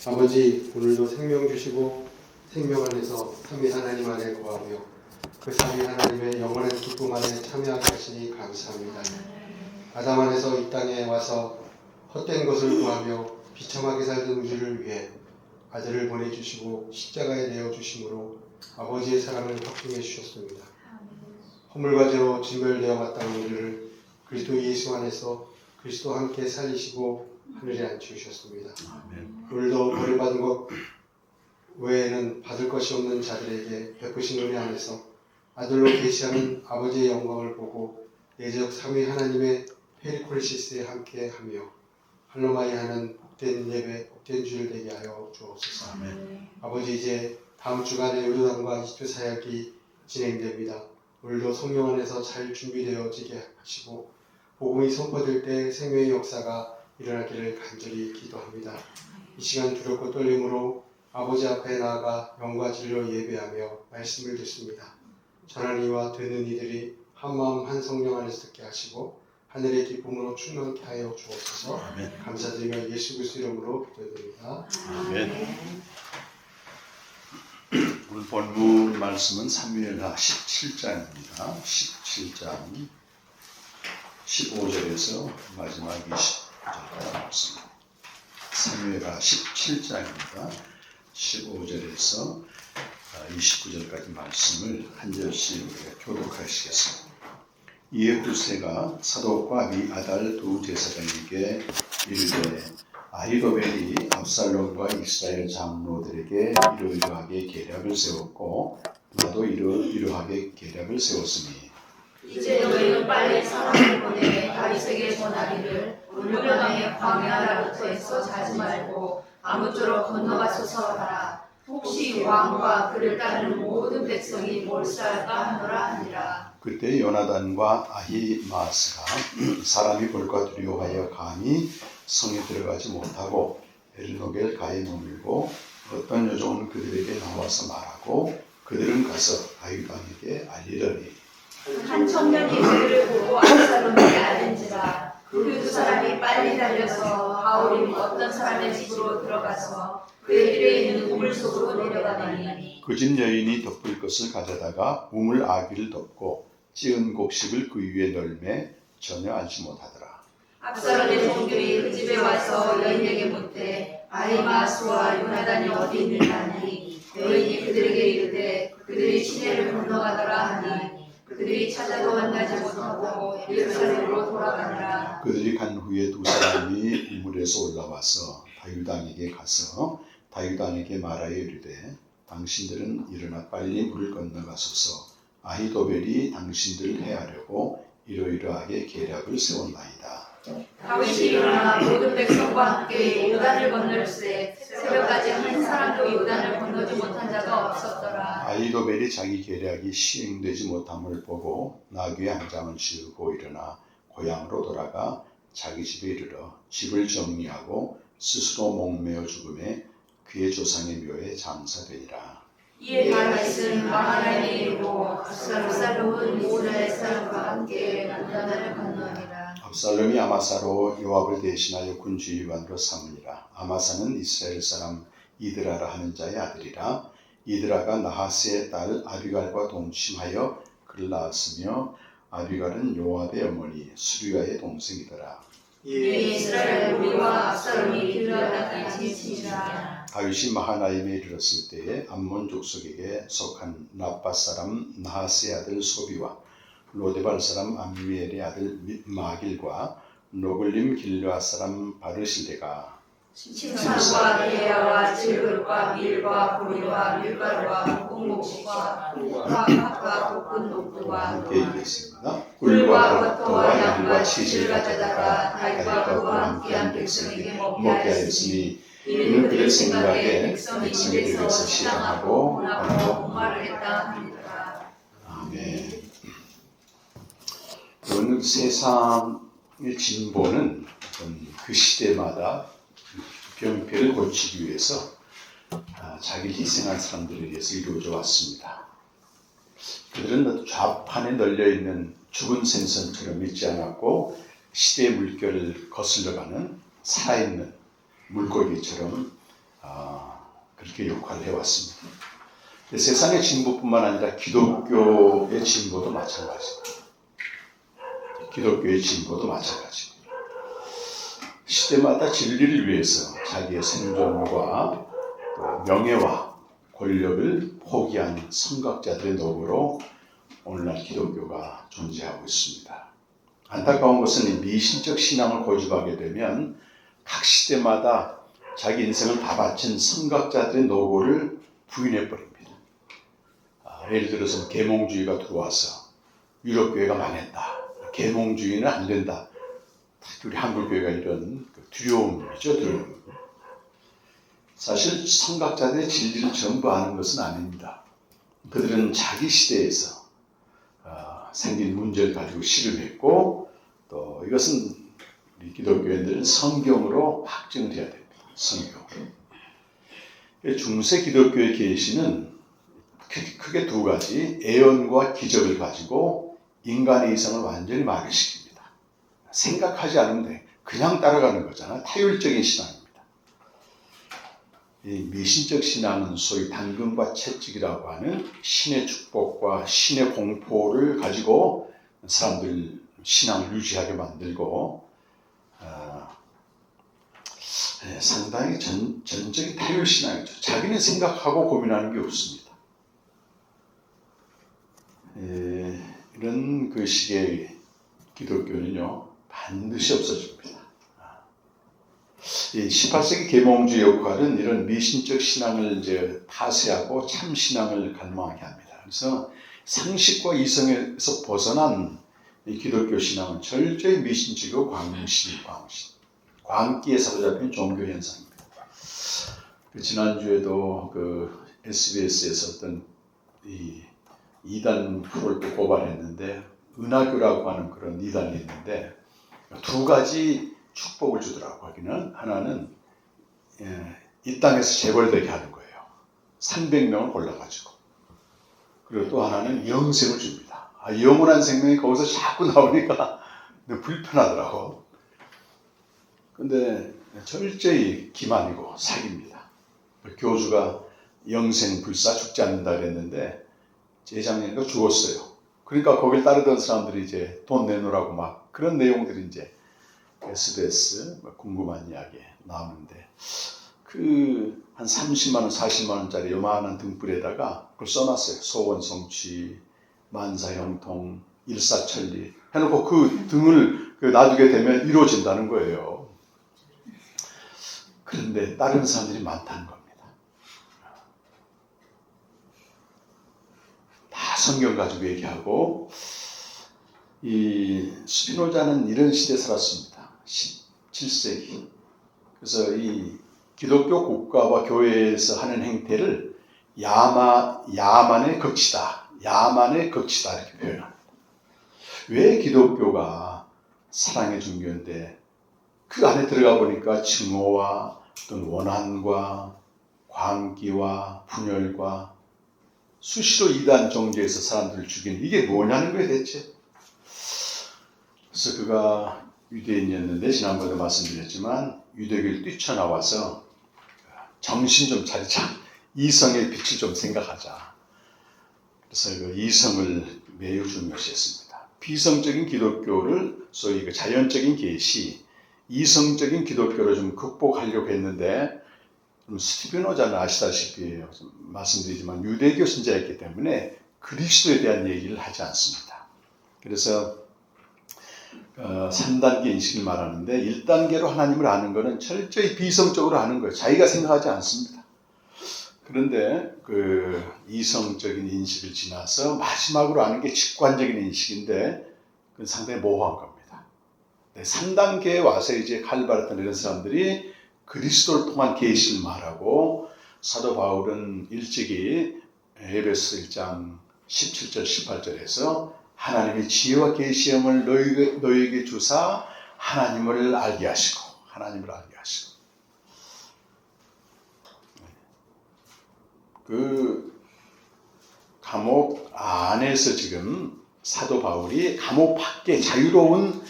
아버지, 오늘도 생명 주시고 생명 안에서 삼위 하나님 안에 거하며 그 삼위 하나님의 영원한 기쁨 안에 참여하게 하시니 감사합니다. 아담 안에서 이 땅에 와서 헛된 것을 구하며 비참하게 살던 우리를 위해 아들을 보내주시고 십자가에 내어주심으로 아버지의 사랑을 확증해 주셨습니다. 허물과 죄로 진멸되어 마땅한 우리를 그리스도 예수 안에서 그리스도와 함께 살리시고 하늘에 앉히셨습니다. 오늘도 벌받은 것 외에는 받을 것이 없는 자들에게 베푸신 은혜 안에서 아들로 계시하는 아버지의 영광을 보고 내적 삼위 하나님의 페리콜리시스에 함께하며 할로마이하는 복된 예배, 복된 주일 되게 하여 주옵소서. 아버지, 이제 다음 주간에 요르단과 이집트 사역이 진행됩니다. 오늘도 성령 안에서 잘 준비되어지게 하시고 복음이 선포될 때 생명의 역사가 일어나기를 간절히 기도합니다. 이 시간 두렵고 떨림으로 아버지 앞에 나아가 영과 진리로 예배하며 말씀을 듣습니다. 전하는 이와 듣는 이들이 한 마음 한 성령 안에서 듣게 하시고 하늘의 기쁨으로 충만케 하여 주옵소서. 아멘. 감사드리며 예수 그리스도 이름으로 기도드립니다. 아멘. 오늘 본문 말씀은 사무엘하 17장입니다. 17장 15절에서 마지막 29절까지 말씀. 사무엘하 17장입니다. 15절에서 29절까지 말씀을 한 절씩 우리가 교독하시겠습니다. 이에 후세가 사독과 아비아달 두 제사장에게 이르되 아히도벨이 압살롬과 이스라엘 장로들에게 이러이러하게 계략을 세웠고 나도 이러이러하게 계략을 세웠으니 이제 너희는 빨리 사람을 보내 다윗에게 전하기를 오늘 밤에 광야 나루터에서 자지 말고 아무쪼록 건너가소서 하라. 혹시 왕과 그를 따르는 모든 백성이 몰살까 하노라 하니라. 그때 요나단과 아히마스가 사람이 볼까 두려워하여 감히 성에 들어가지 못하고 에르노겔 가에 머물고 어떤 여종은 그들에게 나와서 말하고 그들은 가서 다윗 왕에게 알리더니 한 청년이 그들을 보고 압살롬에게 알린지라. 그 두 사람이 빨리 달려서 하울임 어떤 사람의 집으로 들어가서 그의 길에 있는 우물 속으로 내려가더니 그 집 여인이 덮을 것을 가져다가 우물 아귀를 덮고 찌은 곡식을 그 위에 널매 전혀 알지 못하더라. 압살롬의 종들이 그 집에 와서 여인에게 묻되 아히마스와 요나단이 어디 있느냐 하니 여인이 그들에게 이르되 그들이 시내를 건너가더라 하니 그들이 찾아도 만나지 못하고 예루살렘으로 돌아가니라. 그들이 간 후에 두 사람이 우물에서 올라와서 다윗 왕에게 가서 다윗 왕에게 말하여 이르되 당신들은 일어나 빨리 물을 건너가소서. 아히도벨이 당신들을 해하려고 이러이러하게 계략을 세웠나이다. 다윗이 일어나 모든 백성과 함께 요단을 건널세 새벽까지 한 사람도 요단을 건너지 못한 자가 없었더라. 아히도벨이 자기 계략이 시행되지 못함을 보고 나귀의 한 장을 지우고 일어나 고향으로 돌아가 자기 집에 이르러 집을 정리하고 스스로 목매어 죽음에 그의 조상의 묘에 장사되니라. 이에 다윗은 마하나임에 이르고 압살롬은 이스라엘 사람과 함께 요단을 건너니라. 압살롬이 아마사로 요압을 대신하여 군주위관으로 삼으니라. 아마사는 이스라엘 사람 이드라라 하는 자의 아들이라. 이드라가 나하스의 딸 아비갈과 동침하여 그를 낳았으며 아비갈은 요압의 어머니 수리아의 동생이더라. 이에 이스라엘 우리와 압살롬이 길르앗까지 치니라. 다윗이 마하나임에 이르렀을 때에 암몬 족속에게 속한 라빠 사람 나하스의 아들 소비와 로데발 사람 암미엘의 아들 마길과 노글림 길르앗 사람 바르실레가 침상과 계야와 질글과 밀과 보리와 밀가루와 콩목식과 콩과 팥과 볶은 녹두와 함께 읽겠습니다. 꿀과 버터와 양과 치즈를 가져다가 다윗과 그와 함께한 백성에게 먹게 하였으니 이는 그들 생각에 백성이 입에서 시장하고 문하고 목마르겠다 하니라. 아멘. 오늘 세상의 진보는 그 시대마다 병폐를 고치기 위해서 자기를 희생한 사람들에 의해서 이루어져 왔습니다. 그들은 좌판에 널려있는 죽은 생선처럼 있지 않았고 시대의 물결을 거슬러가는 살아있는 물고기처럼 그렇게 역할을 해왔습니다. 세상의 진보뿐만 아니라 기독교의 진보도 마찬가지입니다. 기독교의 진보도 마찬가지입니다. 시대마다 진리를 위해서 자기의 생존과 또 명예와 권력을 포기한 선각자들의 노고로 오늘날 기독교가 존재하고 있습니다. 안타까운 것은 이 미신적 신앙을 고집하게 되면 각 시대마다 자기 인생을 다 바친 선각자들의 노고를 부인해버립니다. 예를 들어서 계몽주의가 들어와서 유럽교회가 망했다. 계몽주의는 안 된다. 우리 한국교회가 이런 두려움이죠. 두려움. 사실 선각자들의 진리를 전부 아는 것은 아닙니다. 그들은 자기 시대에서 생긴 문제를 가지고 씨름했고 또 이것은 우리 기독교인들은 성경으로 확증을 해야 됩니다. 성경으로. 중세 기독교의 계시는 크게 두 가지 예언과 기적을 가지고 인간의 이성을 완전히 마비시킵니다. 생각하지 않으면 돼. 그냥 따라가는 거잖아. 타율적인 신앙입니다. 이 미신적 신앙은 소위 당근과 채찍이라고 하는 신의 축복과 신의 공포를 가지고 사람들 신앙을 유지하게 만들고 상당히 전적인 타율 신앙이죠. 자기는 생각하고 고민하는 게 없습니다. 이런 그 식의 기독교는요 반드시 없어집니다. 이 18세기 계몽주의 역할은 이런 미신적 신앙을 이제 파쇄하고 참 신앙을 갈망하게 합니다. 그래서 상식과 이성에서 벗어난 이 기독교 신앙은 철저히 미신적이고 광기에 사로잡힌 종교 현상입니다. 지난주에도 그 SBS에서 어떤 이 이단 프로를 또 고발했는데 은하교라고 하는 그런 이단이 있는데 두 가지 축복을 주더라고 하기는 하나는 이 땅에서 재벌되게 하는 거예요. 300명을 골라가지고. 그리고 또 하나는 영생을 줍니다. 영원한 생명이 거기서 자꾸 나오니까 불편하더라고. 근데 철저히 기만이고 사기입니다. 교주가 영생 불사 죽지 않는다 그랬는데 재작년에 죽었어요. 그러니까 거길 따르던 사람들이 이제 돈 내놓으라고 막 그런 내용들이 이제 SBS 궁금한 이야기 나오는데 그 한 30만 원, 40만 원짜리 요만한 등불에다가 그걸 써놨어요. 소원 성취, 만사 형통, 일사천리 해놓고 그 등을 놔두게 되면 이루어진다는 거예요. 그런데 다른 사람들이 많다는 겁니다. 다 성경 가지고 얘기하고 이 스피노자는 이런 시대에 살았습니다. 17세기. 그래서 이 기독교 국가와 교회에서 하는 행태를 야만의 극치다. 야만의 극치다 이렇게 표현합니다. 왜 기독교가 사랑의 종교인데 그 안에 들어가 보니까 증오와 어떤 원한과 광기와 분열과 수시로 이단 정죄에서 사람들을 죽이는 이게 뭐냐는 거예요 대체. 그래서 그가 유대인이었는데 지난번에 말씀드렸지만 유대교를 뛰쳐나와서 정신 좀 차리자. 이성의 빛을 좀 생각하자. 그래서 그 이성을 매우 중요시했습니다. 비성적인 기독교를 소위 그 자연적인 계시, 이성적인 기독교를 좀 극복하려고 했는데 스티브노자는 아시다시피 말씀드리지만 유대교 신자였기 때문에 그리스도에 대한 얘기를 하지 않습니다. 그래서 3단계 인식을 말하는데 1단계로 하나님을 아는 것은 철저히 비성적으로 아는 거예요. 자기가 생각하지 않습니다. 그런데 그 이성적인 인식을 지나서 마지막으로 아는 게 직관적인 인식인데 그건 상당히 모호한 겁니다. 3단계에 와서 이제 칼바르탄 이런 사람들이 그리스도를 통한 계시를 말하고 사도 바울은 일찍이 에베소 1장 17절 18절에서 하나님의 지혜와 계시함을 너희에게 주사 하나님을 알게 하시고 그 감옥 안에서 지금 사도 바울이 감옥 밖에 자유로운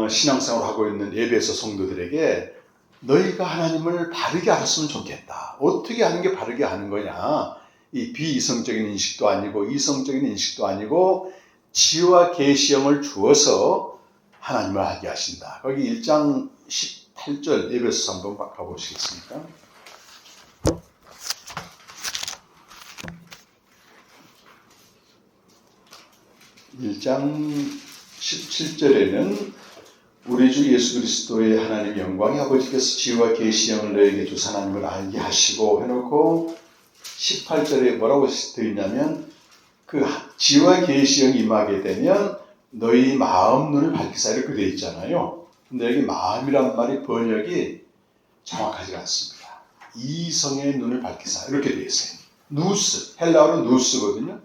신앙생활을 하고 있는 에베소 성도들에게 너희가 하나님을 바르게 알았으면 좋겠다. 어떻게 하는 게 바르게 하는 거냐? 이 비이성적인 인식도 아니고 이성적인 인식도 아니고 지혜와 계시형을 주어서 하나님을 알게 하신다. 거기 1장 18절 에베소서 한번 가보시겠습니까? 1장 17절에는 우리 주 예수 그리스도의 하나님 영광이 아버지께서 지혜와 계시형을 너에게 주사 하나님을 알게 하시고 해놓고 18절에 뭐라고 되어 있냐면 그 지혜와 계시형이 임하게 되면 너희 마음 눈을 밝히사 이렇게 되어 있잖아요. 근데 여기 마음이란 말이 번역이 정확하지 않습니다. 이성의 눈을 밝히사 이렇게 되어 있어요. 누스, 헬라어로 누스거든요.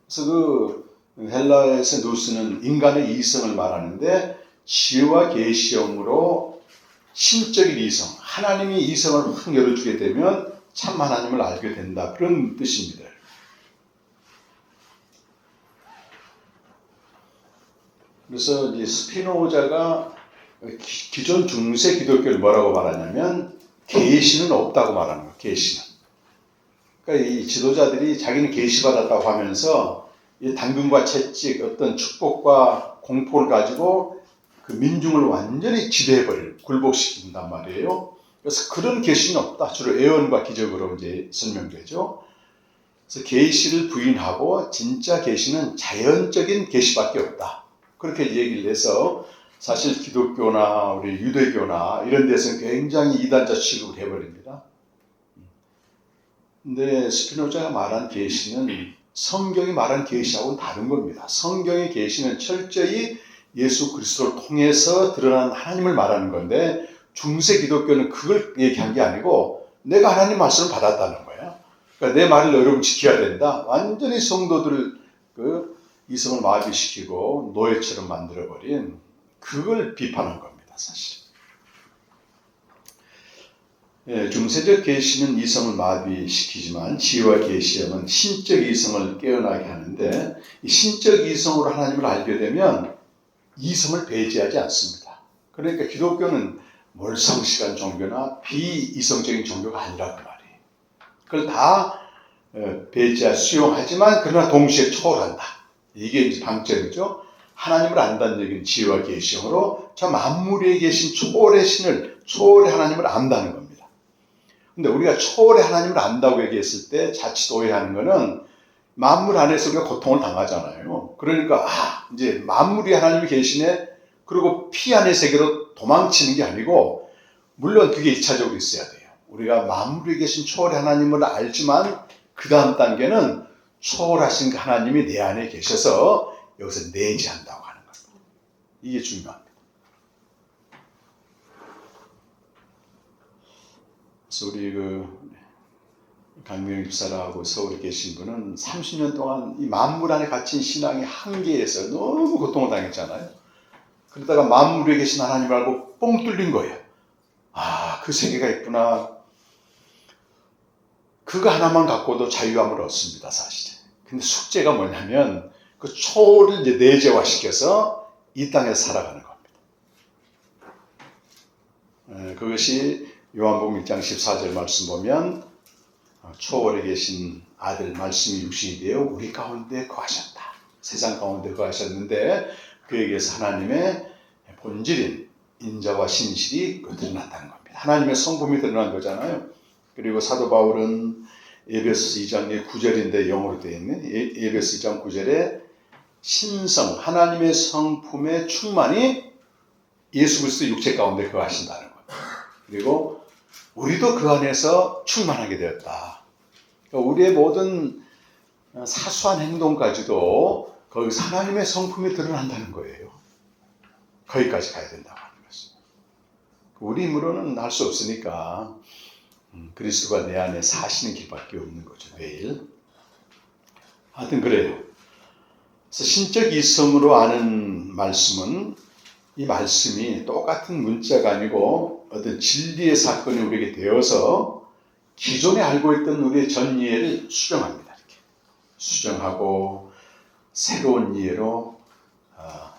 그래서 그 헬라에서 누스는 인간의 이성을 말하는데 지혜와 계시형으로 신적인 이성, 하나님이 이성을 확 열어주게 되면 참 하나님을 알게 된다. 그런 뜻입니다. 그래서 이제 스피노자가 기존 중세 기독교를 뭐라고 말하냐면 계시는 없다고 말하는 거예요. 계시는. 그러니까 이 지도자들이 자기는 계시받았다고 하면서 이 당근과 채찍, 어떤 축복과 공포를 가지고 그 민중을 완전히 지배해버릴, 굴복시킨단 말이에요. 그래서 그런 계시는 없다. 주로 예언과 기적으로 이제 설명되죠. 그래서 계시를 부인하고 진짜 계시는 자연적인 계시밖에 없다. 그렇게 얘기를 해서 사실 기독교나 우리 유대교나 이런 데서는 굉장히 이단자 취급을 해버립니다. 근데 스피노자가 말한 계시는 성경이 말한 계시하고는 다른 겁니다. 성경의 계시는 철저히 예수 그리스도를 통해서 드러난 하나님을 말하는 건데 중세 기독교는 그걸 얘기한 게 아니고 내가 하나님 말씀을 받았다는 거야. 그러니까 내 말을 여러분 지켜야 된다. 완전히 성도들을 그 이성을 마비시키고 노예처럼 만들어버린 그걸 비판한 겁니다. 사실. 예, 중세적 계시는 이성을 마비시키지만 지혜와 계시형은 신적 이성을 깨어나게 하는데 이 신적 이성으로 하나님을 알게 되면 이성을 배제하지 않습니다. 그러니까 기독교는 몰상식한 종교나 비이성적인 종교가 아니라고 말이에요. 그걸 다 배제할 수용하지만 그러나 동시에 초월한다. 이게 이제 방점이죠. 하나님을 안다는 얘기는 지혜와 계시형으로 저 만물에 계신 초월의 신을, 초월의 하나님을 안다는 겁니다. 근데 우리가 초월의 하나님을 안다고 얘기했을 때 자칫 오해하는 거는 만물 안에서 우리가 고통을 당하잖아요. 그러니까 이제 만물이 하나님이 계시네. 그리고 피 안의 세계로 도망치는 게 아니고 물론 그게 1차적으로 있어야 돼요. 우리가 만물에 계신 초월의 하나님을 알지만 그 다음 단계는 초월하신 그 하나님이 내 안에 계셔서 여기서 내재한다고 하는 겁니다. 이게 중요합니다. 그래서 우리 강명희 집사라고 서울에 계신 분은 30년 동안 이 만물 안에 갇힌 신앙의 한계에서 너무 고통을 당했잖아요. 그러다가 만물에 계신 하나님을 알고 뻥 뚫린 거예요. 그 세계가 있구나. 그거 하나만 갖고도 자유함을 얻습니다, 사실. 근데 숙제가 뭐냐면 그 초를 이제 내재화시켜서 이 땅에서 살아가는 겁니다. 그것이 요한복음 1장 14절 말씀 보면 초월에 계신 아들 말씀이 육신이 되어 우리 가운데 거하셨다. 세상 가운데 거하셨는데 그에게서 하나님의 본질인 인자와 신실이 드러났다는 겁니다. 하나님의 성품이 드러난 거잖아요. 그리고 사도 바울은 에베소 2장의 9절인데 영어로 되어 있는 에베소 2장 9절에 신성, 하나님의 성품의 충만이 예수 그리스도 육체 가운데 거하신다는 거예요. 그리고 우리도 그 안에서 충만하게 되었다. 그러니까 우리의 모든 사소한 행동까지도 거기서 하나님의 성품이 드러난다는 거예요. 거기까지 가야 된다고 하는 것입니다. 우리 힘으로는 할 수 없으니까 그리스도가 내 안에 사시는 길밖에 없는 거죠. 매일. 하여튼 그래요. 그래서 신적 이성으로 아는 말씀은 이 말씀이 똑같은 문자가 아니고 어떤 진리의 사건이 우리에게 되어서 기존에 알고 있던 우리의 전 이해를 수정합니다. 이렇게 수정하고 새로운 이해로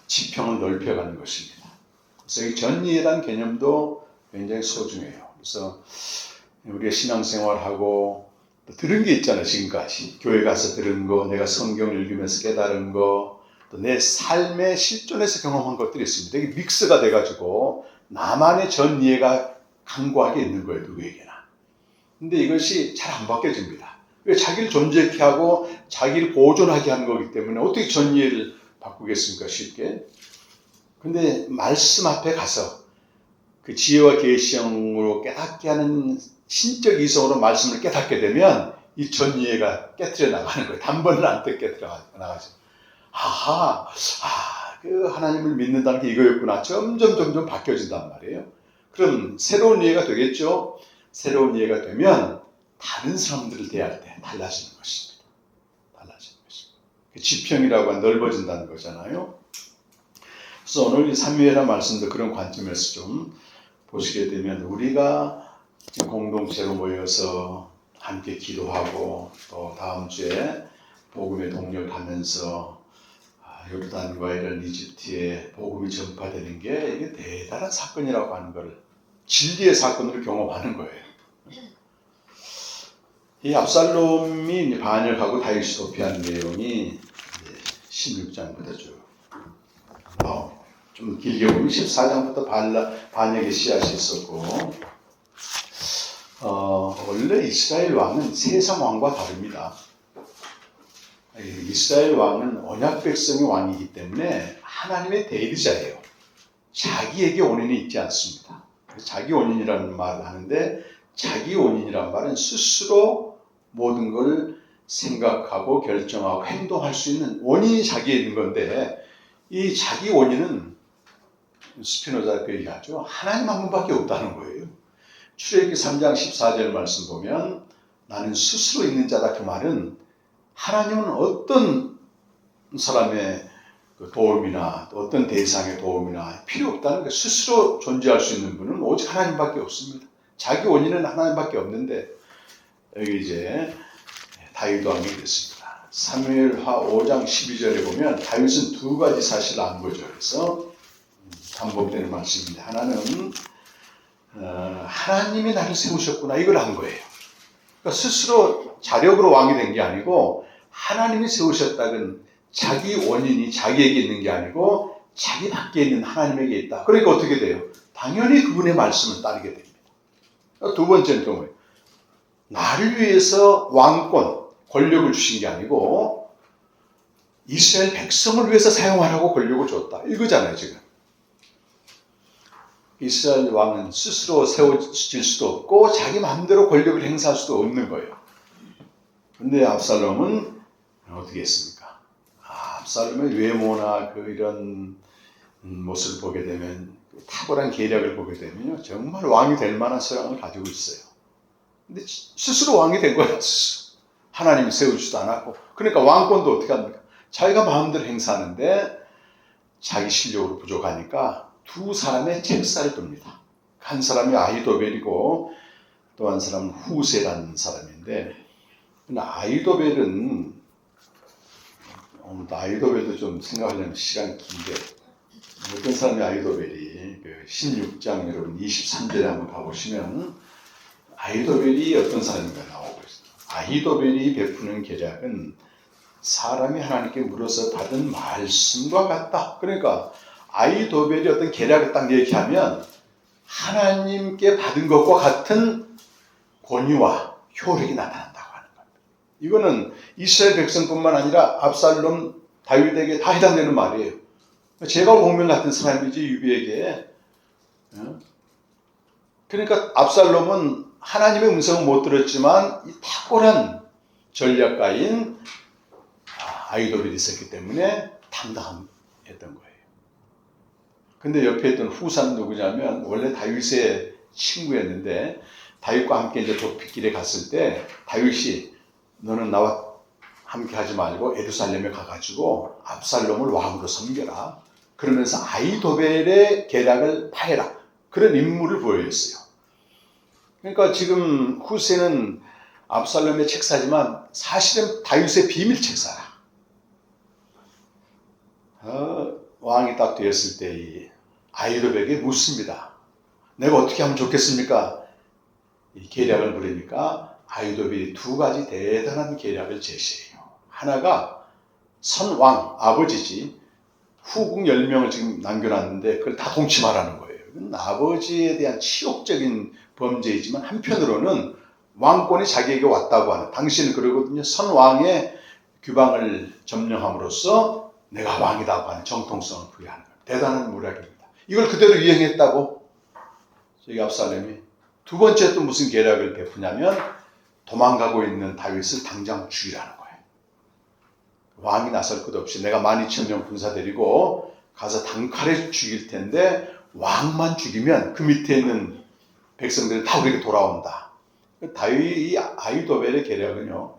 지평을 넓혀가는 것입니다. 그래서 이 전 이해란 개념도 굉장히 소중해요. 그래서 우리가 신앙생활하고 또 들은 게 있잖아요. 지금까지 교회 가서 들은 거, 내가 성경을 읽으면서 깨달은 거, 또 내 삶의 실존에서 경험한 것들이 있습니다. 이게 믹스가 돼가지고 나만의 전 이해가 강고하게 있는 거예요. 누구에게나. 근데 이것이 잘 안 바뀌어집니다. 왜? 자기를 존재케 하고 자기를 보존하게 하는 거기 때문에 어떻게 전 이해를 바꾸겠습니까? 쉽게. 근데 말씀 앞에 가서 그 지혜와 계시형으로 깨닫게 하는 신적 이성으로 말씀을 깨닫게 되면 이 전 이해가 깨트려 나가는 거예요. 단번을 안 깨트려 나가죠. 아하, 그 하나님을 믿는다는 게 이거였구나. 점점 바뀌어진단 말이에요. 그럼 새로운 이해가 되겠죠? 새로운 이해가 되면 다른 사람들을 대할 때 달라지는 것입니다. 달라지는 것입니다. 그 지평이라고 하면 넓어진다는 거잖아요. 그래서 오늘 이 삼위일화 말씀도 그런 관점에서 좀 보시게 되면 우리가 공동체로 모여서 함께 기도하고 또 다음 주에 복음의 동력을 하면서 요르단과 이런 이집트에 복음이 전파되는 게 이게 대단한 사건이라고 하는 것을 진리의 사건으로 경험하는 거예요. 이 압살롬이 반역하고 다윗이 도피한 내용이 16장부터 쭉 좀 길게 보면 14장부터 반역의 씨앗이 있었고 원래 이스라엘 왕은 세상 왕과 다릅니다. 이스라엘 왕은 언약 백성의 왕이기 때문에 하나님의 대리자예요. 자기에게 원인이 있지 않습니다. 자기 원인이라는 말을 하는데 자기 원인이란 말은 스스로 모든 걸 생각하고 결정하고 행동할 수 있는 원인이 자기에 있는 건데 이 자기 원인은 스피노자가 그 얘기하죠. 하나님 한 분밖에 없다는 거예요. 출애굽기 3장 14절 말씀 보면 나는 스스로 있는 자다 그 말은 하나님은 어떤 사람의 도움이나 어떤 대상의 도움이나 필요 없다는 거예요. 스스로 존재할 수 있는 분은 오직 하나님밖에 없습니다. 자기 원인은 하나님밖에 없는데 여기 이제 다윗 왕이 됐습니다. 사무엘하 5장 12절에 보면 다윗은 두 가지 사실을 안 거죠. 그래서 반복되는 말씀인데 하나는 하나님이 나를 세우셨구나 이걸 한 거예요. 그러니까 스스로 자력으로 왕이 된 게 아니고 하나님이 세우셨다는 자기 원인이 자기에게 있는 게 아니고 자기 밖에 있는 하나님에게 있다. 그러니까 어떻게 돼요? 당연히 그분의 말씀을 따르게 됩니다. 두 번째는 또 뭐예요? 나를 위해서 왕권, 권력을 주신 게 아니고 이스라엘 백성을 위해서 사용하라고 권력을 줬다. 이거잖아요 지금. 이스라엘 왕은 스스로 세워질 수도 없고 자기 마음대로 권력을 행사할 수도 없는 거예요. 그런데 압살롬은 어떻게 했습니까? 압살롬의 외모나 이런 모습을 보게 되면 탁월한 계략을 보게 되면요 정말 왕이 될 만한 소양을 가지고 있어요. 근데 스스로 왕이 된 거예요. 스스로. 하나님이 세우지도 않았고 그러니까 왕권도 어떻게 합니까? 자기가 마음대로 행사하는데 자기 실력으로 부족하니까 두 사람의 책사를 둡니다. 한 사람이 아히도벨이고 또 한 사람은 후세라는 사람인데 아히도벨은 아히도벨도 좀 생각하려면 시간이 긴데 어떤 사람이 아히도벨이 16장 여러분 23절에 한번 가보시면 아히도벨이 어떤 사람인가 나오고 있어요. 아히도벨이 베푸는 계략은 사람이 하나님께 물어서 받은 말씀과 같다. 그러니까 아히도벨이 어떤 계략을 딱 얘기하면 하나님께 받은 것과 같은 권위와 효력이 나타난다고 하는 겁니다. 이거는 이스라엘 백성뿐만 아니라 압살롬, 다윗에게 다 해당되는 말이에요. 제가 공명 같은 사람이지 유비에게. 그러니까 압살롬은 하나님의 음성은 못 들었지만 이 탁월한 전략가인 아히도벨이 있었기 때문에 당당했던 거예요. 근데 옆에 있던 후사는 누구냐면 원래 다윗의 친구였는데 다윗과 함께 이제 도피길에 갔을 때 다윗이 너는 나와 함께 하지 말고 예루살렘에 가가지고 압살롬을 왕으로 섬겨라. 그러면서 아히도벨의 계략을 파해라. 그런 임무를 보여줬어요. 그러니까 지금 후세는 압살롬의 책사지만 사실은 다윗의 비밀 책사라. 왕이 딱 되었을 때 이 아히도벨에게 묻습니다. 내가 어떻게 하면 좋겠습니까? 이 계략을 물으니까 아히도벨이 두 가지 대단한 계략을 제시해요. 하나가 선왕, 아버지지. 후궁 10명을 지금 남겨놨는데 그걸 다 동침하라는 거예요. 이건 아버지에 대한 치욕적인 범죄이지만 한편으로는 왕권이 자기에게 왔다고 하는, 당신은 그러거든요. 선왕의 규방을 점령함으로써 내가 왕이라고 하는 정통성을 부여하는 거예요. 대단한 무략입니다. 이걸 그대로 이행했다고 저기 압살롬이 두 번째 또 무슨 계략을 베푸냐면 도망가고 있는 다윗을 당장 죽이라는 거예요. 왕이 나설 것 없이 내가 12,000명 군사 데리고 가서 단칼에 죽일 텐데 왕만 죽이면 그 밑에 있는 백성들이 다 우리에게 돌아온다. 다윗이 아히도벨의 계략은요,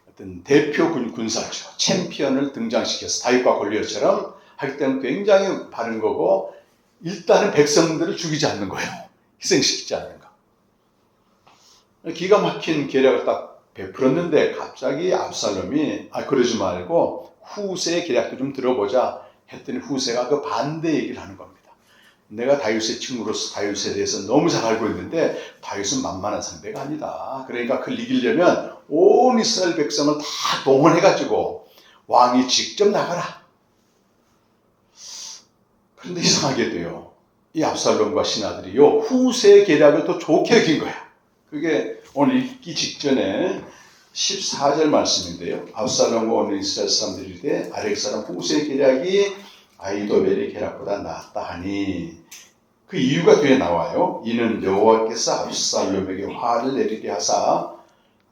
어떤 대표 군사죠. 챔피언을 등장시켜서 다윗과 골리앗처럼 하기 때문에 굉장히 바른 거고, 일단은 백성들을 죽이지 않는 거예요. 희생시키지 않는 거. 기가 막힌 계략을 딱 베풀었는데 갑자기 압살롬이 그러지 말고 후세의 계략도 좀 들어보자 했더니 후세가 그 반대 얘기를 하는 겁니다. 내가 다윗의 친구로서 다윗에 대해서 너무 잘 알고 있는데 다윗은 만만한 상대가 아니다. 그러니까 그를 이기려면 온 이스라엘 백성을 다 동원해가지고 왕이 직접 나가라. 그런데 이상하게도요, 이 압살롬과 신하들이요 후세의 계략을 더 좋게 여긴 거야. 그게 오늘 읽기 직전에 14절 말씀인데요. 압살롬과 오늘 이스라엘 사람들이 이르되 아렉 사람 후세의 계략이 아히도벨의 계략보다 낫다 하니, 그 이유가 뒤에 나와요. 이는 여호와께서 압살롬에게 화를 내리게 하사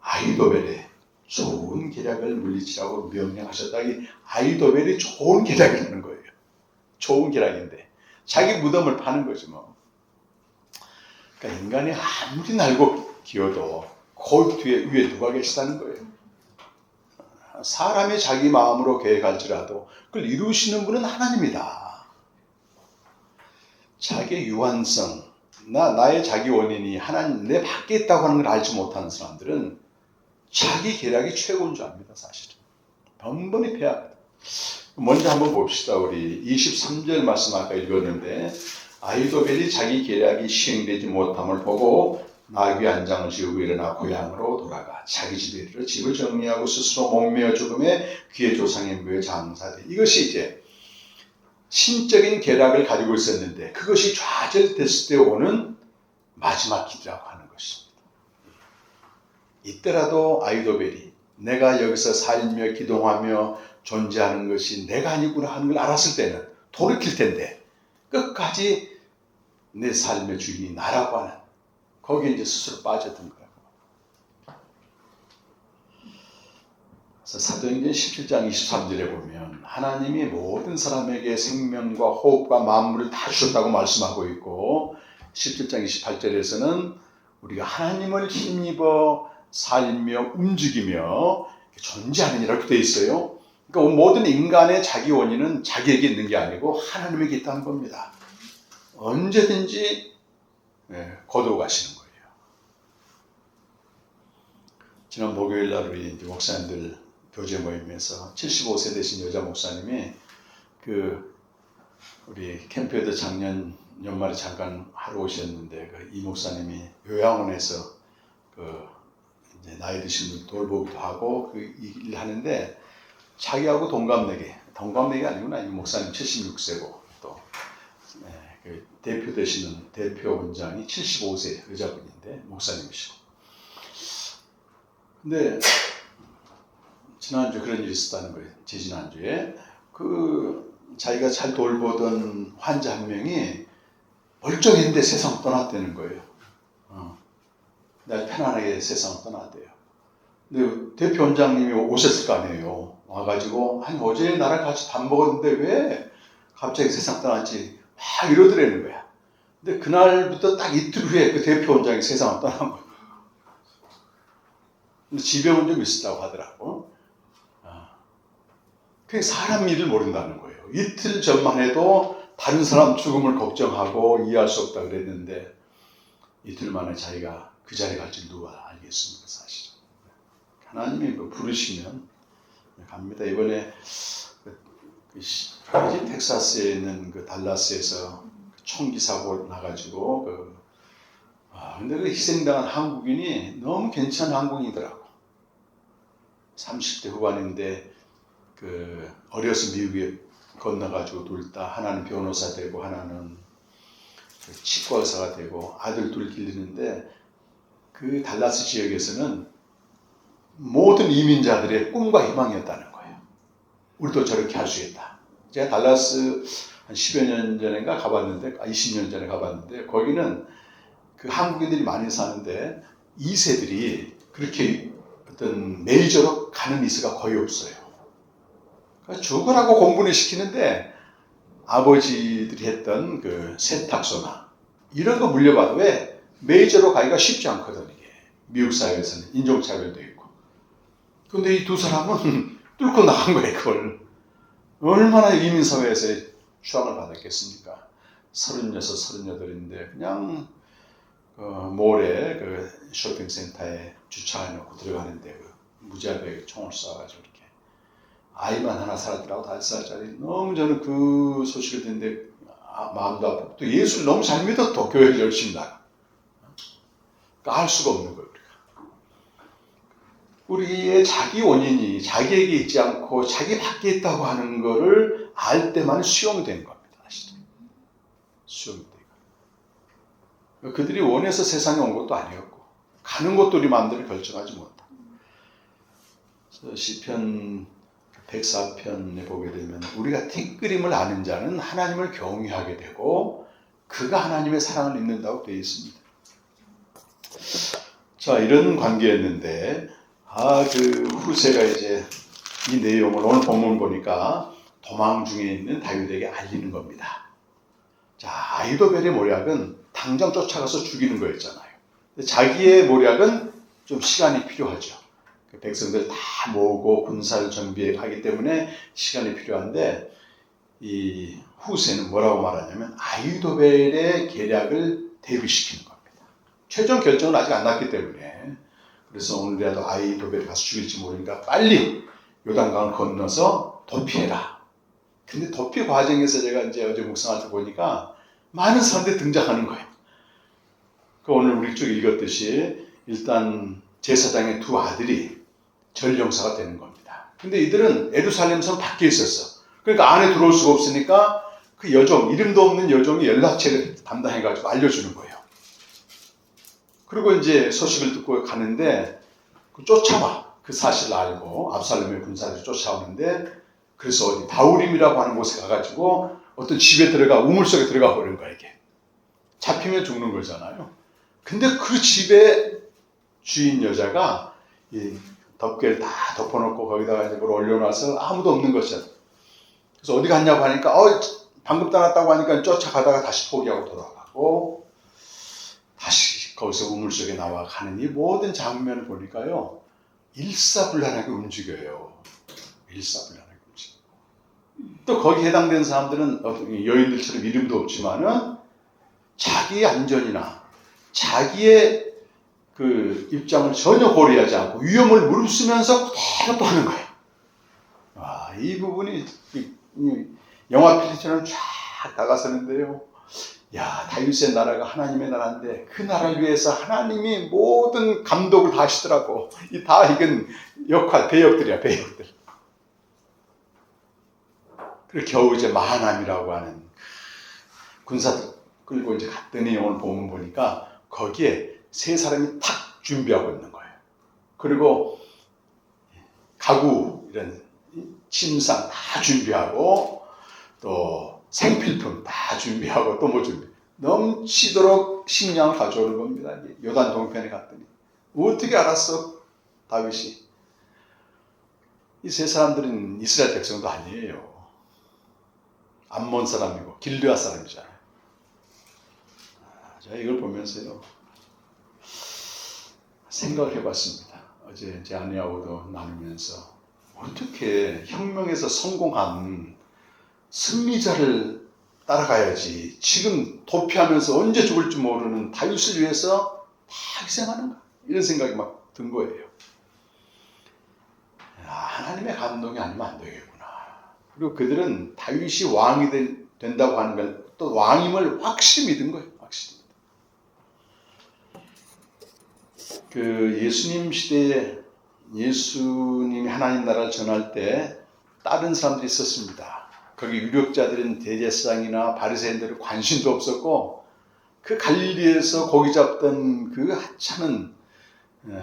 아히도벨의 좋은 계략을 물리치라고 명령하셨다. 이 아히도벨이 좋은 계략을 하는 거예요. 좋은 계략인데 자기 무덤을 파는 거지 뭐. 그러니까 인간이 아무리 날고 기어도 그 뒤에 위에 누가 계시다는 거예요. 사람이 자기 마음으로 계획할지라도 그걸 이루시는 분은 하나님이다. 자기의 유한성, 나의 자기 원인이 하나님 내 밖에 있다고 하는 걸 알지 못하는 사람들은 자기 계략이 최고인 줄 압니다. 사실은 번번이 패합니다. 먼저 한번 봅시다. 우리 23절 말씀 아까 읽었는데, 아히도벨이 자기 계략이 시행되지 못함을 보고 나귀 한 장을 지우고 일어나 고향으로 돌아가 자기 집에 이르러 집을 정리하고 스스로 목매어 죽음에 그의 조상의 묘에 장사되. 이것이 이제 신적인 계략을 가지고 있었는데 그것이 좌절됐을 때 오는 마지막 기도라고 하는 것입니다. 이때라도 아히도벨이 내가 여기서 살며 기동하며 존재하는 것이 내가 아니구나 하는 걸 알았을 때는 돌이킬 텐데 끝까지 내 삶의 주인이 나라고 하는, 거기에 이제 스스로 빠졌던 거예요. 그래서 사도행전 17장 23절에 보면 하나님이 모든 사람에게 생명과 호흡과 만물을 다 주셨다고 말씀하고 있고, 17장 28절에서는 우리가 하나님을 힘입어 살며 움직이며 존재하느니라고 되어 있어요. 그러니까 모든 인간의 자기 원인은 자기에게 있는 게 아니고 하나님에게 있다는 겁니다. 언제든지 거두어 가시는 거예요. 지난 목요일 날 우리 이제 목사님들 교제 모임에서 75세 되신 여자 목사님이 우리 캠프에도 작년 연말에 잠깐 하러 오셨는데 이 목사님이 요양원에서 이제 나이 드신 분 돌보기도 하고 그 일을 하는데, 자기하고 동갑내기 아니구나. 이 목사님 76세고 또 대표 되시는 대표 원장이 75세 여자분인데 목사님이시고. 근데 지난주에 그런 일이 있었다는 거예요. 지난주에 자기가 잘 돌보던 환자 한 명이 멀쩡했는데 세상 떠났다는 거예요. 내가 편안하게 세상 떠났대요. 근데 대표 원장님이 오셨을 거 아니에요. 와가지고 어제 나랑 같이 밥 먹었는데 왜 갑자기 세상 떠났지 막 이러더라는 거야. 근데 그날부터 딱 이틀 후에 그 대표 원장이 세상을 떠난 거예요. 근데 지병은 좀 있었다고 하더라고. 그게 사람 일을 모른다는 거예요. 이틀 전만 해도 다른 사람 죽음을 걱정하고 이해할 수 없다 그랬는데 이틀 만에 자기가 그 자리에 갈 줄 누가 알겠습니까? 사실은 하나님이 부르시면 갑니다. 이번에 텍사스에 있는 달라스에서 총기 사고 나가지고 근데 그 희생당한 한국인이 너무 괜찮은 한국인이더라고. 30대 후반인데 어려서 미국에 건너가지고 둘 다 하나는 변호사 되고 하나는 치과 의사가 되고 아들 둘 길리는데 그 달라스 지역에서는 모든 이민자들의 꿈과 희망이었다는 거예요. 우리도 저렇게 할 수 있다. 제가 달라스 한 10여 년 전인가 가봤는데, 20년 전에 가봤는데, 거기는 그 한국인들이 많이 사는데 2세들이 그렇게 어떤 메이저로 가는 이수가 거의 없어요. 그러니까 죽으라고 공부를 시키는데 아버지들이 했던 그 세탁소나 이런 거 물려봐도 왜 메이저로 가기가 쉽지 않거든, 이게. 미국 사회에서는 인종차별도 있고. 근데 이 두 사람은 뚫고 나간 거예요, 그걸. 얼마나 이민사회에서의 추앙을 받았겠습니까? 36, 38인데 그냥 몰에 쇼핑센터에 주차해놓고 들어가는데 무자비하게 총을 쏴가지고 이렇게 아이만 하나 살았더라고. 5살짜리. 너무 저는 그 소식을 듣는데 마음도 아프고 또 예수를 너무 잘 믿었고 교회를 열심히 나가. 그러니까 알 수가 없는 거예요. 우리의 자기 원인이 자기에게 있지 않고 자기 밖에 있다고 하는 거를 알 때만 수용된 겁니다. 사실은. 수용된 거. 그들이 원해서 세상에 온 것도 아니었고 가는 것도 우리 마음대로 결정하지 못한다. 시편 104편에 보게 되면 우리가 티끌임을 아는 자는 하나님을 경외하게 되고 그가 하나님의 사랑을 입는다고 되어 있습니다. 자, 이런 관계였는데 후세가 이제 이 내용을 오늘 본문 보니까 도망 중에 있는 다윗에게 알리는 겁니다. 자, 아히도벨의 모략은 당장 쫓아가서 죽이는 거였잖아요. 자기의 모략은 좀 시간이 필요하죠. 백성들 다 모으고 군사를 정비하기 때문에 시간이 필요한데 이 후세는 뭐라고 말하냐면 아히도벨의 계략을 대비시키는 겁니다. 최종 결정은 아직 안 났기 때문에 그래서 오늘이라도 아히도벨이 가서 죽일지 모르니까 빨리 요단강을 건너서 도피해라. 근데 도피 과정에서 제가 이제 어제 묵상할 때 보니까 많은 사람들이 등장하는 거예요. 오늘 우리 쭉 읽었듯이 일단 제사장의 두 아들이 전령사가 되는 겁니다. 근데 이들은 예루살렘성 밖에 있었어. 그러니까 안에 들어올 수가 없으니까 그 여종, 이름도 없는 여종이 연락체를 담당해가지고 알려주는 거예요. 그리고 이제 소식을 듣고 가는데 쫓아와. 그 사실을 알고 압살롬의 군사들이 쫓아오는데 그래서 어디 바울임이라고 하는 곳에 가가지고 어떤 집에 들어가 우물 속에 들어가 버린 거야 이게. 잡히면 죽는 거잖아요. 근데 그 집의 주인 여자가 이 덮개를 다 덮어놓고 거기다가 이제 뭘 올려놔서 아무도 없는 것이야. 그래서 어디 갔냐고 하니까 방금 떠났다고 하니까 쫓아가다가 다시 포기하고 돌아가고 다시 거기서 우물 속에 나와 가는 이 모든 장면을 보니까요 일사불란하게 움직여요. 일사불란하게 움직이고 또 거기 해당된 사람들은 여인들처럼 이름도 없지만은 자기의 안전이나 자기의 그 입장을 전혀 고려하지 않고 위험을 무릅쓰면서 그대로 또 하는 거예요. 이 부분이 영화 필름처럼 쫙 다가서는데요. 야, 다윗의 나라가 하나님의 나라인데 그 나라를 위해서 하나님이 모든 감독을 다 하시더라고. 이건 역할, 배역들이야, 배역들. 그리고 겨우 이제 마하남이라고 하는 군사들 끌고 이제 갔더니 오늘 보면 보니까 거기에 세 사람이 탁 준비하고 있는 거예요. 그리고 가구, 이런 침상 다 준비하고 또 생필품 다 준비하고 또 뭐 준비. 넘치도록 식량을 가져오는 겁니다. 요단 동편에 갔더니. 어떻게 알았어? 다윗이. 이 세 사람들은 이스라엘 백성도 아니에요. 암몬 사람이고 길르앗 사람이잖아요. 제가 이걸 보면서요. 생각을 해봤습니다. 어제 제 아내하고도 나누면서 어떻게 혁명에서 성공한 승리자를 따라가야지 지금 도피하면서 언제 죽을지 모르는 다윗을 위해서 다 희생하는가 이런 생각이 막 든 거예요. 하나님의 감동이 아니면 안 되겠구나. 그리고 그들은 다윗이 왕이 된다고 하는 걸 또 왕임을 확실히 믿은 거예요. 확실히. 그 예수님 시대에 예수님이 하나님 나라를 전할 때 다른 사람들이 있었습니다. 거기 유력자들은 대제사장이나 바리새인들은 관심도 없었고 그 갈릴리에서 고기 잡던 그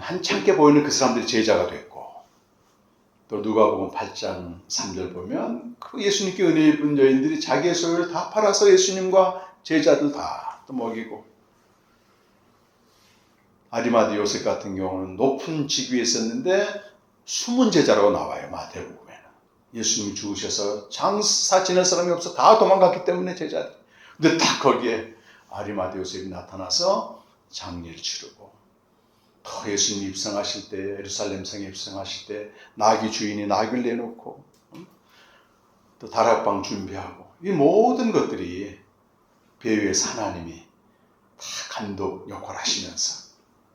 한참게 보이는 그 사람들이 제자가 됐고 또 누가복음 8장 3절 보면 그 예수님께 은혜 입은 여인들이 자기의 소유를 다 팔아서 예수님과 제자들 다 또 먹이고 아리마대 요셉 같은 경우는 높은 직위에 있었는데 숨은 제자라고 나와요. 마태복음에는. 예수님이 죽으셔서 장사 지낼 사람이 없어 다 도망갔기 때문에 제자들. 근데 딱 거기에 아리마대 요셉이 나타나서 장례를 치르고 또 예수님이 입성하실 때 예루살렘 성에 입성하실 때 나귀 주인이 나귀를 내놓고 또 다락방 준비하고 이 모든 것들이 배후에서 하나님이 다 감독 역할을 하시면서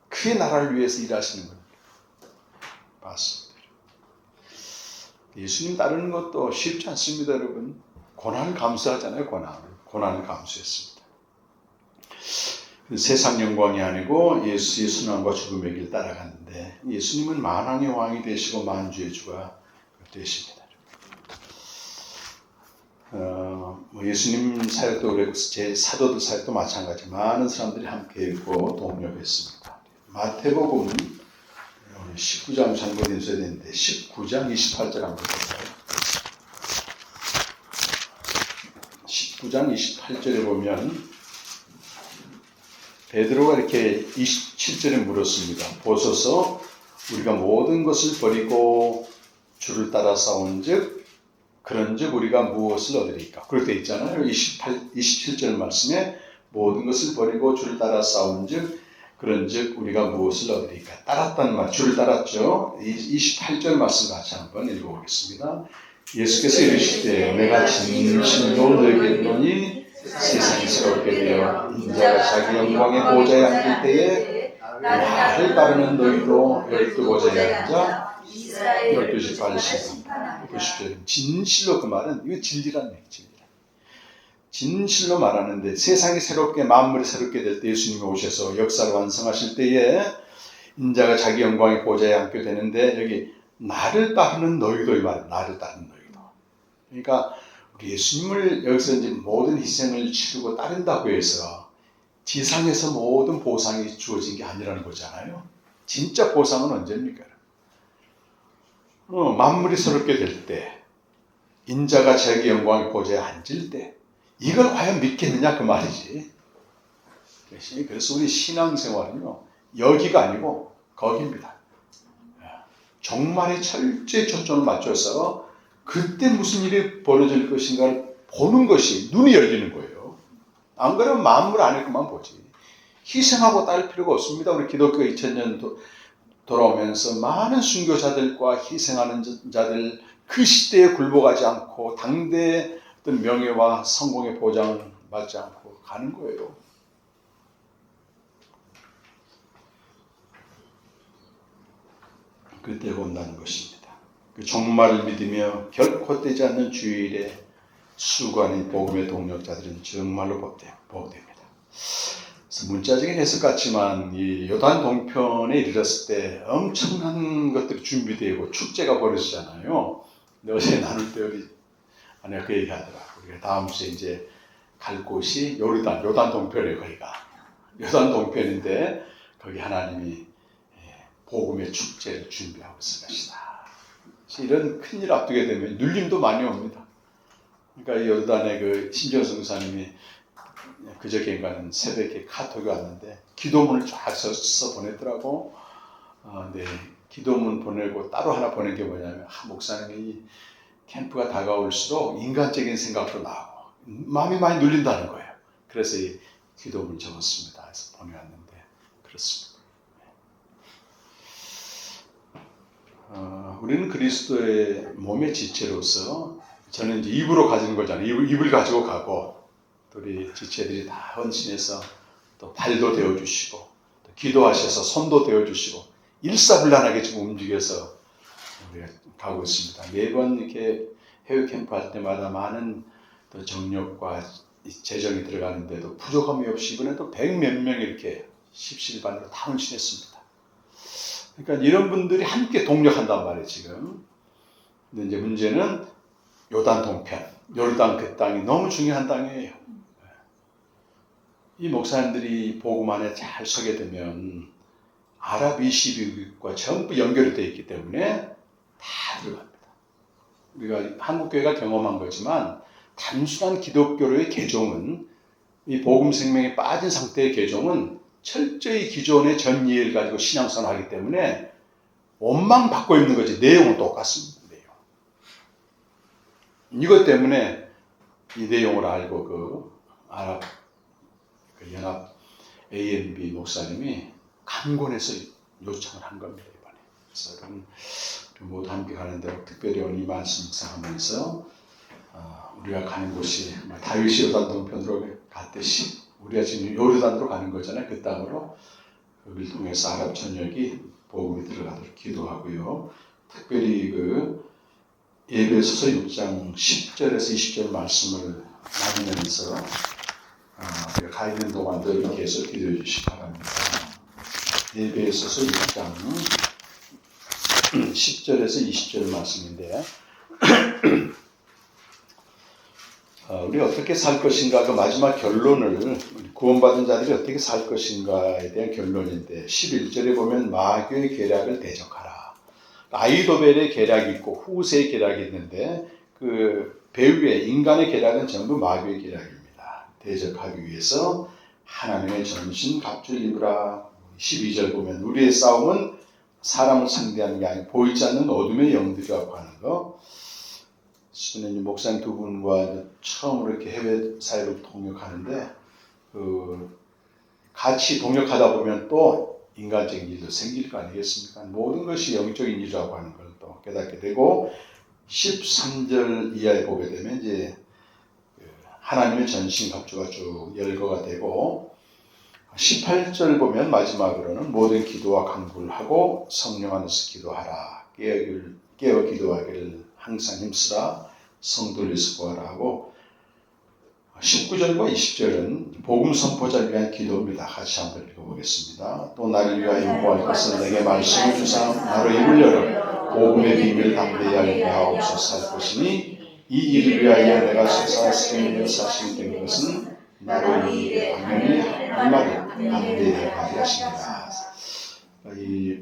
그의 나라를 위해서 일하시는 걸 봤습니다. 예수님 따르는 것도 쉽지 않습니다, 여러분. 고난을 감수하잖아요, 고난을 감수했습니다. 세상 영광이 아니고 예수의 순환과 죽음의 길 따라갔는데 예수님은 만왕의 왕이 되시고 만주의 주가 되십니다. 예수님 사역도 그랬고 제 사도들 사역도 마찬가지 많은 사람들이 함께 읽고 동력했습니다. 마태복음 19장 참고해 주셔야 되는데 19장 28절 한번 볼까요? 19장 28절에 보면 베드로가 이렇게 27절에 물었습니다. 보소서 우리가 모든 것을 버리고 주를 따라 싸운즉 그런즉 우리가 무엇을 얻으리까? 그렇게 있잖아요. 27절 말씀에 모든 것을 버리고 주를 따라 싸운즉 그런즉 우리가 무엇을 얻으리까? 따랐다는 말, 주를 따랐죠. 28절 말씀 같이 한번 읽어보겠습니다. 예수께서 이르시되 내가 진실로 너에게 이르노니 세상이 새롭게 되어 인자가 자기 영광의 보좌에 앉을 때에 나를 따르는 너희도 12보좌에 앉아 12시 발신 보십시오. 진실로 그 말은 이거 진리란 얘기죠. 진실로 말하는데 세상이 새롭게 만물이 새롭게 될 때 예수님이 오셔서 역사를 완성하실 때에 인자가 자기 영광의 보좌에 앉게 되는데 여기 나를 따르는 너희도 이 말은 나를 따르는 너희도. 그러니까 우리 예수님을 여기서 이제 모든 희생을 치르고 따른다고 해서 지상에서 모든 보상이 주어진 게 아니라는 거잖아요. 진짜 보상은 언제입니까? 만물이 새롭게 될 때, 인자가 자기 영광의 보좌에 앉을 때, 이걸 과연 믿겠느냐 그 말이지. 그래서 우리 신앙생활은요, 여기가 아니고 거기입니다. 종말에 철저히 초점을 맞춰서 그때 무슨 일이 벌어질 것인가를 보는 것이 눈이 열리는 거예요. 안 그러면 만물 안에 그만 보지. 희생하고 따를 필요가 없습니다. 우리 기독교 2000년 돌아오면서 많은 순교자들과 희생하는 자들 그 시대에 굴복하지 않고 당대의 어떤 명예와 성공의 보장을 받지 않고 가는 거예요. 그때가 온다는 것입니다. 그 종말을 믿으며 결코 떼지 않는 주일에 수고하는 복음의 동력자들은 정말로 복됩니다. 문자적인 해석 같지만 이 요단 동편에 이르렀을 때 엄청난 것들이 준비되고 축제가 벌어지잖아요. 근데 어제 나눌 때 우리 아내가 그 얘기 하더라. 우리가 다음 주에 이제 갈 곳이 요단 동편이에요. 거기가 요단 동편인데 거기 하나님이 복음의 축제를 준비하고 있을 것이다. 이런 큰일 앞두게 되면 눌림도 많이 옵니다. 그러니까 이 요단에 그 신정선 목사님이 그저께인가는 새벽에 카톡이 왔는데 기도문을 쫙 써서 보냈더라고. 네, 기도문 보내고 따로 하나 보낸 게 뭐냐면 목사님이 캠프가 다가올수록 인간적인 생각도 나고 마음이 많이 눌린다는 거예요. 그래서 이 기도문을 적었습니다. 그래서 보내왔는데 그렇습니다. 우리는 그리스도의 몸의 지체로서 저는 이제 입으로 가지는 거잖아요. 입을 가지고 가고 우리 지체들이 다 헌신해서 또 발도 되어주시고 또 기도하셔서 손도 되어주시고 일사불란하게 지금 움직여서 우리가 가고 있습니다. 매번 이렇게 해외 캠프 할 때마다 많은 또 정력과 재정이 들어가는데도 부족함이 없이 이번에도 100몇 명 이렇게 십시일반으로 다 헌신했습니다. 그러니까 이런 분들이 함께 동력한단 말이에요, 지금. 근데 이제 문제는 요단 동편, 요르단 그 땅이 너무 중요한 땅이에요. 이 목사님들이 복음 안에 잘 서게 되면 아랍 22국과 전부 연결이 되어 있기 때문에 다 들어갑니다. 우리가 한국교회가 경험한 거지만 단순한 기독교로의 개종은 이 복음 생명에 빠진 상태의 개종은 철저히 기존의 전 이해를 가지고 신앙생활을 하기 때문에 원망 받고 있는 거지 내용은 똑같습니다. 이것 때문에 이 내용을 알고 그 아랍 그 연합 AMB 목사님이 강권해서 요청을 한 겁니다. 이번에. 그래서 여러분 모두 함께 가는 대로 특별히 오늘 이 말씀 묵상하면서 우리가 가는 곳이 다윗이 요단 동편으로 갔듯이 우리가 지금 요르단으로 가는 거잖아요. 그 땅으로 그걸 통해서 아랍 전역이 복음이 들어가도록 기도하고요. 특별히 그 에베소서 6장 10절에서 20절 말씀을 나누면서 우리가 가 있는 동안도 이렇게 계속 기도해 주시기 바랍니다. 에베소서 6장 10절에서 20절 말씀인데 우리 어떻게 살 것인가 그 마지막 결론을 구원받은 자들이 어떻게 살 것인가에 대한 결론인데 11절에 보면 마귀의 계략을 대적하라. 아이도벨의 계략이 있고 후세의 계략이 있는데 그 배후의 인간의 계략은 전부 마귀의 계략입니다. 대적하기 위해서 하나님의 전신 갑주를 입으라. 12절 보면 우리의 싸움은 사람을 상대하는 게 아니고 보이지 않는 어둠의 영들이라고 하는 거. 저는 목사님 두 분과 처음으로 이렇게 해외 사회로 동역하는데 같이 동역하다 보면 또 인간적인 일도 생길 거 아니겠습니까? 모든 것이 영적인 일이라고 하는 걸 또 깨닫게 되고 13절 이하에 보게 되면 이제 하나님의 전신 갑주가 쭉 열거가 되고 18절 보면 마지막으로는 모든 기도와 간구를 하고 성령 안에서 기도하라. 깨어 기도하기를 항상 힘쓰라. 성도를 수고하라 하고 19절과 20절은 복음 선포자를 위한 기도입니다. 같이 한번 읽어보겠습니다. 또 나를 위하여 구할 것은 내게 말씀을 주사 나로 입을 열어 복음의 비밀을 담대히 알게 하옵소서 할 것이니 이 일을 위하여 내가 세상 스승의 사실이 된 것은 나로 이 일에 당연히 할 말을 담대히 하게 하십니다. 이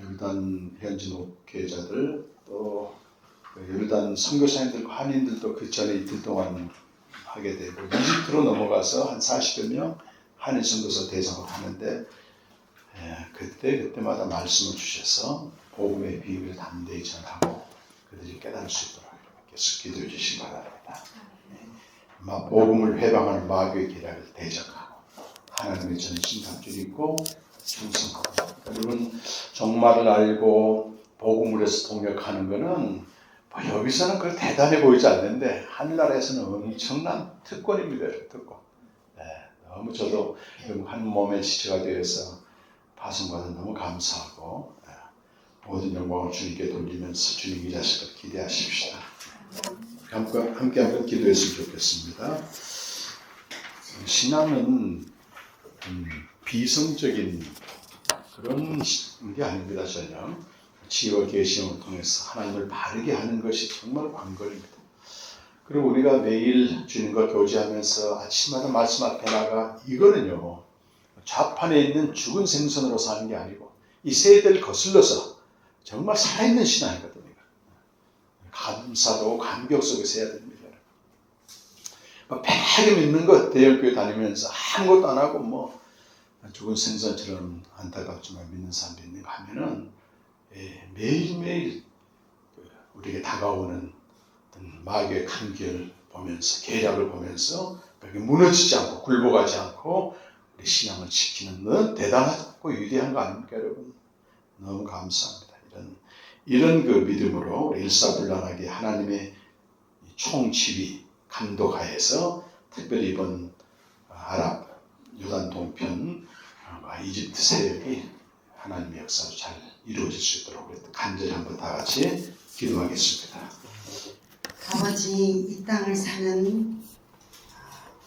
요르단 현지 목회자들 또 요르단 선교사님들 한인들도 그 전에 이틀 동안 하게 되고 이집트로 넘어가서 한 40여 명 한인 선교사 대상을 하는데 그때마다 말씀을 주셔서 복음의 비밀을 담대히 전하고 그들이 깨달을 수 있도록 계속 기도해 주시기 바랍니다. 복음을 회방하는 마귀의 계략을 대적하고 하나님의 전신 갑주를 입고 충성하고 여러분 종말을 알고 복음을 해서 동역하는 것은 여기서는 그걸 대단해 보이지 않는데 하늘나라에서는 엄청난 특권입니다. 특권. 너무 저도 한 몸의 지체가 되어서 파송받아 너무 감사하고 모든 영광을 주님께 돌리면서 주님 이 자식을 기대하십시다. 함께 한번 기도했으면 좋겠습니다. 신앙은 비성적인 그런 게 아닙니다. 전혀. 지혜와 계시를 통해서 하나님을 바르게 하는 것이 정말 관건입니다. 그리고 우리가 매일 주님과 교제하면서 아침마다 말씀 앞에 나가 이거는요 좌판에 있는 죽은 생선으로 사는 게 아니고 이 세대를 거슬러서 정말 살아있는 신앙이거든요. 감사도 감격 속에서 해야 됩니다. 편하게 믿는 것 대형교회 다니면서 아무것도 안 하고 뭐 죽은 생선처럼 안타깝지만 믿는 사람도 있는가 하면은 매일매일 우리에게 다가오는 마귀의 간계를 보면서 계략을 보면서 무너지지 않고 굴복하지 않고 우리 신앙을 지키는 건 대단하고 위대한 거 아닙니까 여러분? 너무 감사합니다. 이런 그 믿음으로 일사불란하게 하나님의 총지휘 감독하에서 특별히 이번 아랍 요단 동편 이집트 세력이 하나님의 역사로 잘 이루어질 수 있도록 간절히 한번 다 같이 기도하겠습니다. 아버지, 이 땅을 사는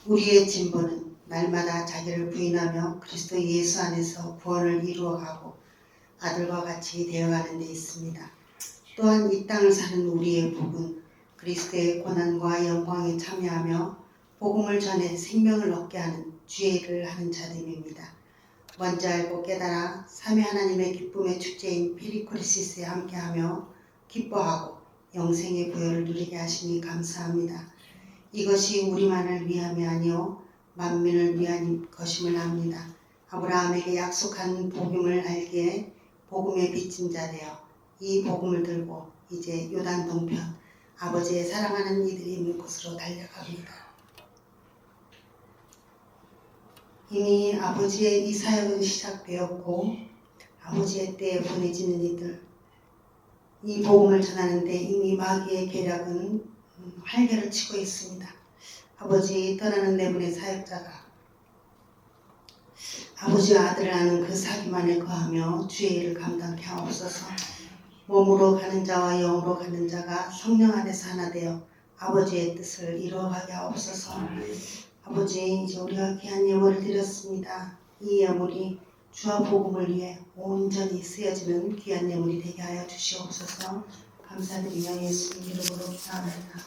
우리의 진보는 날마다 자기를 부인하며 그리스도 예수 안에서 구원을 이루어가고 아들과 같이 되어가는 데 있습니다. 또한 이 땅을 사는 우리의 복은 그리스도의 고난과 영광에 참여하며 복음을 전해 생명을 얻게 하는 주의 일을 하는 자들입니다. 먼저 알고 깨달아 삼위 하나님의 기쁨의 축제인 페리코리시스에 함께하며 기뻐하고 영생의 부여를 누리게 하시니 감사합니다. 이것이 우리만을 위함이 아니요 만민을 위한 것임을 압니다. 아브라함에게 약속한 복음을 알기에 복음의 빚진 자 되어 이 복음을 들고 이제 요단 동편 아버지의 사랑하는 이들이 있는 곳으로 달려갑니다. 이미 아버지의 이 사역은 시작되었고 아버지의 때에 보내지는 이들, 이 복음을 전하는데 이미 마귀의 계략은 활개를 치고 있습니다. 아버지 떠나는 네 분의 사역자가 아버지와 아들을 아는 그 사기만을 거하며 주의 일을 감당케 하옵소서. 몸으로 가는 자와 영으로 가는 자가 성령 안에서 하나 되어 아버지의 뜻을 이루어가게 하옵소서. 아버지, 이제 우리가 귀한 예물을 드렸습니다. 이 예물이 주와 복음을 위해 온전히 쓰여지는 귀한 예물이 되게 하여 주시옵소서. 감사드리며 예수님 이름으로 기도합니다.